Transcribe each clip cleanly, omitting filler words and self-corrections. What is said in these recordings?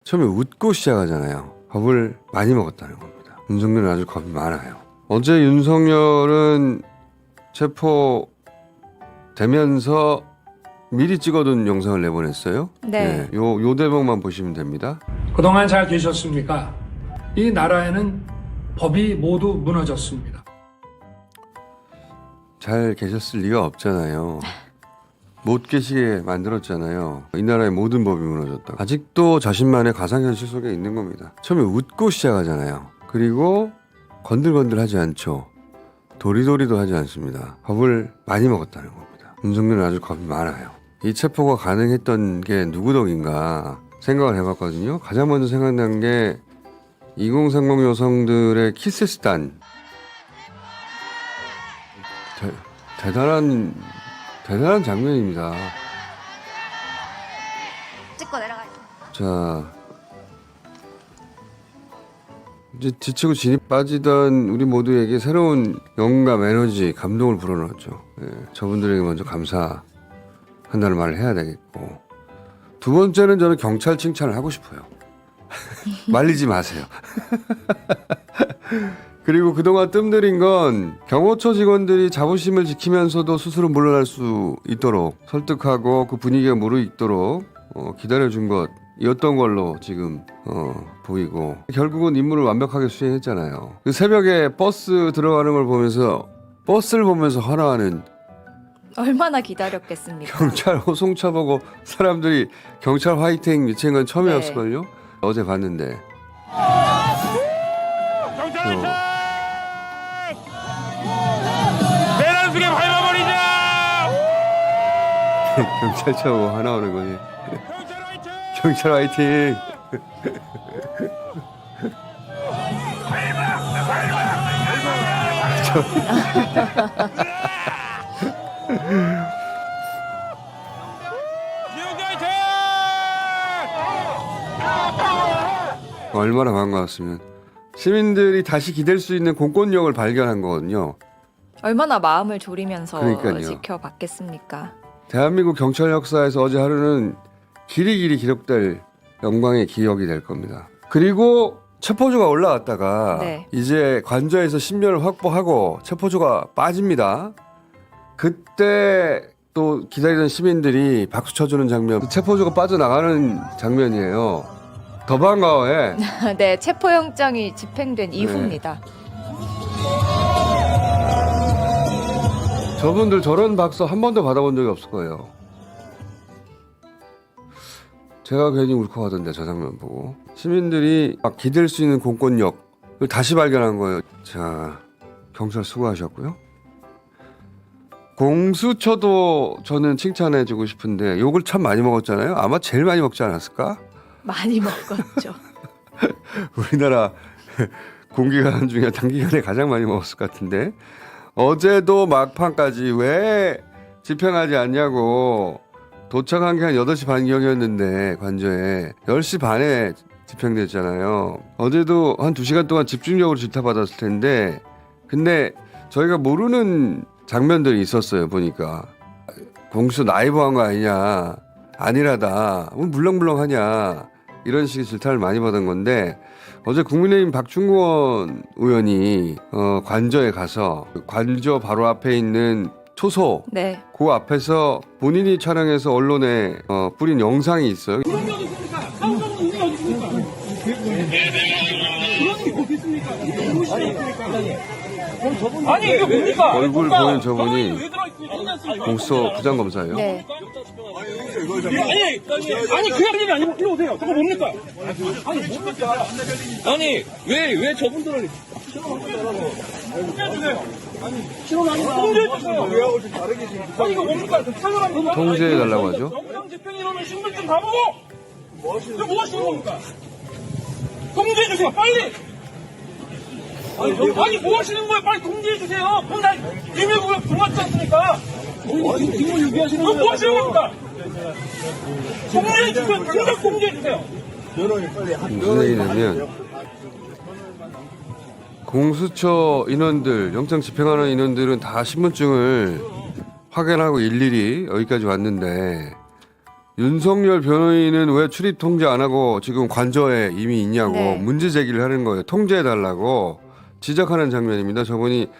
처음에 웃고 시작하잖아요. 겁을 많이 먹었다는 겁니다. 윤석열은 아주 겁이 많아요. 어제 윤석열은 체포되면서 미리 찍어둔 영상을 내보냈어요. 네. 요 대목만 보시면 됩니다. 그동안 잘 계셨습니까? 이 나라에는 법이 모두 무너졌습니다. 잘 계셨을 리가 없잖아요. 못 계시게 만들었잖아요. 이 나라의 모든 법이 무너졌다. 아직도 자신만의 가상현실 속에 있는 겁니다. 처음에 웃고 시작하잖아요. 그리고 건들건들하지 않죠. 도리도리도 하지 않습니다. 겁을 많이 먹었다는 겁니다. 윤석열은 아주 겁이 많아요. 이 체포가 가능했던 게 누구 덕인가 생각을 해봤거든요. 가장 먼저 생각난 게 2030 여성들의 키스스탄. 대단한 장면입니다. 찍고 내려가요. 자, 이제 지치고 진이 빠지던 우리 모두에게 새로운 영감, 에너지, 감동을 불어넣었죠. 저분들에게 먼저 감사한다는 말을 해야 되겠고, 두 번째는 저는 경찰 칭찬을 하고 싶어요. 말리지 마세요. 그리고 그동안 뜸들인 건 경호처 직원들이 자부심을 지키면서도 스스로 물러날 수 있도록 설득하고 그 분위기가 무르익도록 기다려준 것이었던 걸로 지금 보이고, 결국은 임무를 완벽하게 수행했잖아요. 그 새벽에 버스 들어가는 걸 보면서, 버스를 보면서 환호하는 얼마나 기다렸겠습니까? 경찰 호송차 보고 사람들이 경찰 화이팅 외친 건 처음이었을걸요? 어제 봤는데. 내란숙에 밟아버리자! 경찰차 보고 환호하는 거지. 경찰 화이팅! 지옥 화이팅! 얼마나 반가웠으면. 시민들이 다시 기댈 수 있는 공권력을 발견한 거거든요. 얼마나 마음을 졸이면서 그러니까요. 지켜봤겠습니까? 대한민국 경찰 역사에서 어제 하루는 길이 기록될 영광의 기억이 될 겁니다. 그리고 체포조가 올라왔다가 네. 이제 관저에서 신변을 확보하고 체포조가 빠집니다. 그때 또 기다리던 시민들이 박수 쳐주는 장면, 체포조가 빠져나가는 장면이에요. 더 반가워해. 네, 체포영장이 집행된 이후입니다. 저분들 저런 박수 한 번도 받아본 적이 없을 거예요. 제가 괜히 울컥하던데, 저 장면 보고. 시민들이 막 기댈 수 있는 공권력을 다시 발견한 거예요. 자, 경찰 수고하셨고요. 공수처도 저는 칭찬해주고 싶은데 욕을 참 많이 먹었잖아요. 아마 제일 많이 먹지 않았을까? 많이 먹었죠. 우리나라 공기관 중에 단기간에 가장 많이 먹었을 것 같은데, 어제도 막판까지 왜 집행하지 않냐고 도착한 게 한 8시 반경이었는데 관저에 10시 반에 집행됐잖아요. 어제도 한 2시간 동안 집중력으로 질타받았을 텐데, 근데 저희가 모르는 장면들이 있었어요. 보니까 공수 나이브한 거 아니냐, 안일하다, 뭐 물렁물렁하냐, 이런 식의 질타를 많이 받은 건데, 어제 국민의힘 박충권 의원이 관저에 가서 관저 바로 앞에 있는 초소, 네. 그 앞에서 본인이 촬영해서 언론에 뿌린 영상이 있어요. 아니 이게 뭡니까? 얼굴 보는 저분이 공수처 부장검사예요. 네. 아니 그냥 일이 아니고 일로 오세요. 저거 뭡니까? 아니 뭡니까? 아니 왜 저분들을 아니 이거 뭡니까? 통제해달라고 하죠. 영장 집행인원은 신분 좀 봐보고 이거 뭐 하시는 겁니까? 통제해주세요 빨리. 아니 뭐 하시는 거예요? 빨리 통제해주세요. 그럼 다 비밀구역 들어왔지 않습니까? 지금 얘기하시는 거예요? 뭐 하시는 겁니까? 통제해주세요. 당장 통제해주세요. 무슨 얘기냐면, 공수처 인원들, 영장 집행하는 인원들은 다 신분증을 확인하고 일일이 여기까지 왔는데, 윤석열 변호인은 왜 출입 통제 안 하고 지금 관저에 이미 있냐고 네. 문제 제기를 하는 거예요. 통제해 달라고 지적하는 장면입니다. 저분이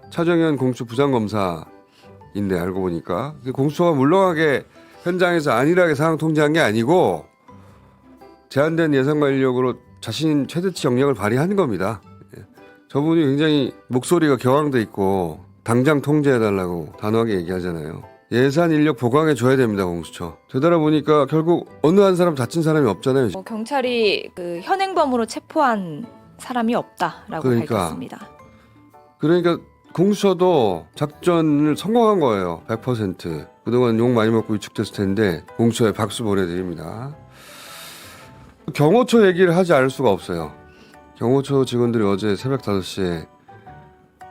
차정현 공수 부장검사인데 알고 보니까 공수처가 물렁하게 현장에서 안일하게 상황 통제한 게 아니고 제한된 예산과 인력으로 자신 최대치 역량을 발휘한 겁니다. 예. 저분이 굉장히 목소리가 격앙돼 있고 당장 통제해 달라고 단호하게 얘기하잖아요. 예산 인력 보강해 줘야 됩니다. 공수처. 되돌아보니까 결국 어느 한 사람 다친 사람이 없잖아요. 경찰이 그 현행범으로 체포한 사람이 없다라고 그러니까. 밝혔습니다. 그러니까 공수처도 작전을 성공한 거예요. 100%. 그동안 욕 많이 먹고 위축됐을 텐데 공수처에 박수 보내드립니다. 경호처 얘기를 하지 않을 수가 없어요. 경호처 직원들이 어제 새벽 5시에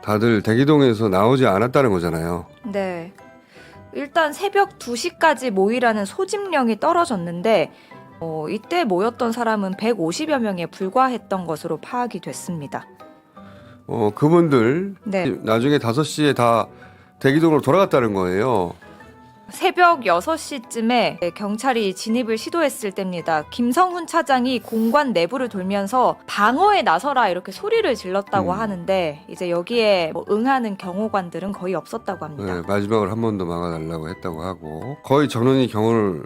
다들 대기동에서 나오지 않았다는 거잖아요. 네. 일단 새벽 2시까지 모이라는 소집령이 떨어졌는데 이때 모였던 사람은 150여 명에 불과했던 것으로 파악이 됐습니다. 그분들 네. 나중에 5시에 다 대기동으로 돌아갔다는 거예요. 새벽 6시쯤에 경찰이 진입을 시도했을 때입니다. 김성훈 차장이 공관 내부를 돌면서 방어에 나서라 이렇게 소리를 질렀다고 하는데 이제 여기에 뭐 응하는 경호관들은 거의 없었다고 합니다. 네, 마지막으로 한 번 더 막아달라고 했다고 하고 거의 전원이 경호를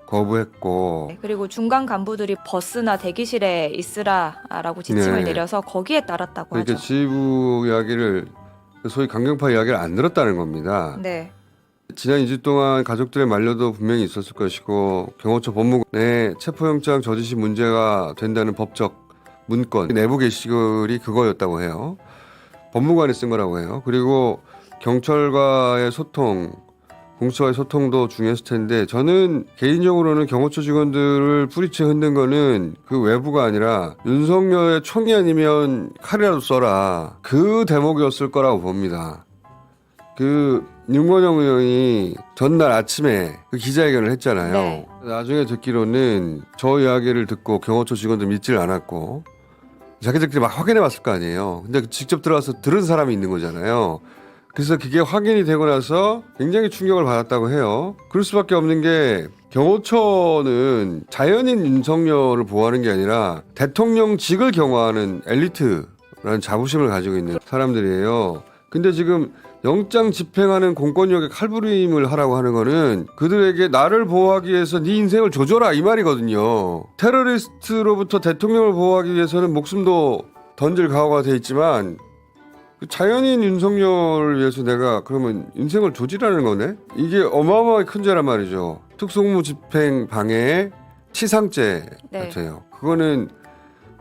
거부했고 네, 그리고 중간 간부들이 버스나 대기실에 있으라라고 지침을 네. 내려서 거기에 따랐다고 그러니까 하죠. 지부 이야기를 소위 강경파 이야기를 안 들었다는 겁니다. 네. 지난 2주 동안 가족들의 만료도 분명히 있었을 것이고 경호처 법무관 내 체포영장 저지시 문제가 된다는 법적 문건 내부 게시글이 그거였다고 해요. 법무관이 쓴 거라고 해요. 그리고 경찰과의 소통, 공수처와의 소통도 중요했을 텐데 저는 개인적으로는 경호처 직원들을 뿌리채 흔든 거는 그 외부가 아니라 윤석열의 총이 아니면 칼이라도 써라. 그 대목이었을 거라고 봅니다. 윤건영 의원이 전날 아침에 그 기자회견을 했잖아요. 네. 나중에 듣기로는 저 이야기를 듣고 경호처 직원들 믿지를 않았고 자기들끼리 막 확인해 봤을 거 아니에요. 근데 직접 들어가서 들은 사람이 있는 거잖아요. 그래서 그게 확인이 되고 나서 굉장히 충격을 받았다고 해요. 그럴 수밖에 없는 게 경호처는 자연인 윤석열을 보호하는 게 아니라 대통령직을 경호하는 엘리트라는 자부심을 가지고 있는 사람들이에요. 근데 지금 영장 집행하는 공권력의 칼부림을 하라고 하는 거는 그들에게 나를 보호하기 위해서 네 인생을 조져라 이 말이거든요. 테러리스트로부터 대통령을 보호하기 위해서는 목숨도 던질 각오가 돼 있지만 자연인 윤석열을 위해서 내가 그러면 인생을 조지라는 거네? 이게 어마어마하게 큰 죄란 말이죠. 특수공무 집행 방해 치상죄 네. 같아요. 그거는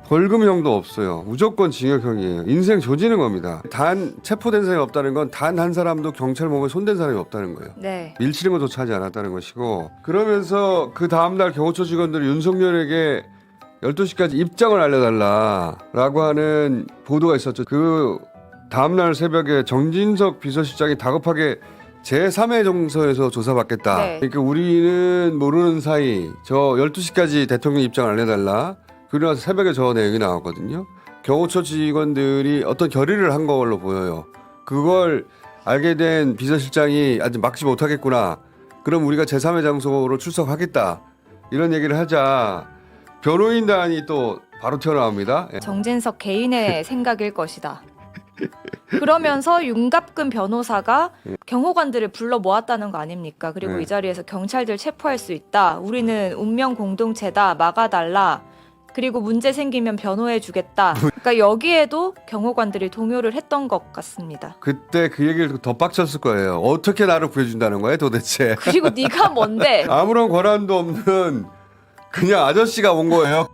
벌금형도 없어요. 무조건 징역형이에요. 인생 조지는 겁니다. 단 체포된 사람이 없다는 건 단 한 사람도 경찰 몸에 손댄 사람이 없다는 거예요. 네. 밀치는 것조차 하지 않았다는 것이고 그러면서 그 다음날 경호처 직원들이 윤석열에게 12시까지 입장을 알려달라라고 하는 보도가 있었죠. 그 다음날 새벽에 정진석 비서실장이 다급하게 제3회 정서에서 조사받겠다. 네. 그러니까 우리는 모르는 사이 저 12시까지 대통령 입장을 알려달라. 그리고 나서 새벽에 저 내용이 나왔거든요. 경호처 직원들이 어떤 결의를 한 걸로 보여요. 그걸 알게 된 비서실장이 아직 막지 못하겠구나. 그럼 우리가 제3회 장소로 출석하겠다. 이런 얘기를 하자 변호인단이 또 바로 튀어나옵니다. 예. 정진석 개인의 생각일 것이다. 그러면서 윤갑근 변호사가 경호관들을 불러 모았다는 거 아닙니까? 그리고 네. 이 자리에서 경찰들 체포할 수 있다. 우리는 운명 공동체다. 막아달라. 그리고 문제 생기면 변호해 주겠다. 그러니까 여기에도 경호관들이 동요를 했던 것 같습니다. 그때 그 얘기를 듣고 더 빡쳤을 거예요. 어떻게 나를 구해준다는 거야 도대체. 그리고 네가 뭔데? 아무런 권한도 없는 그냥 아저씨가 온 거예요.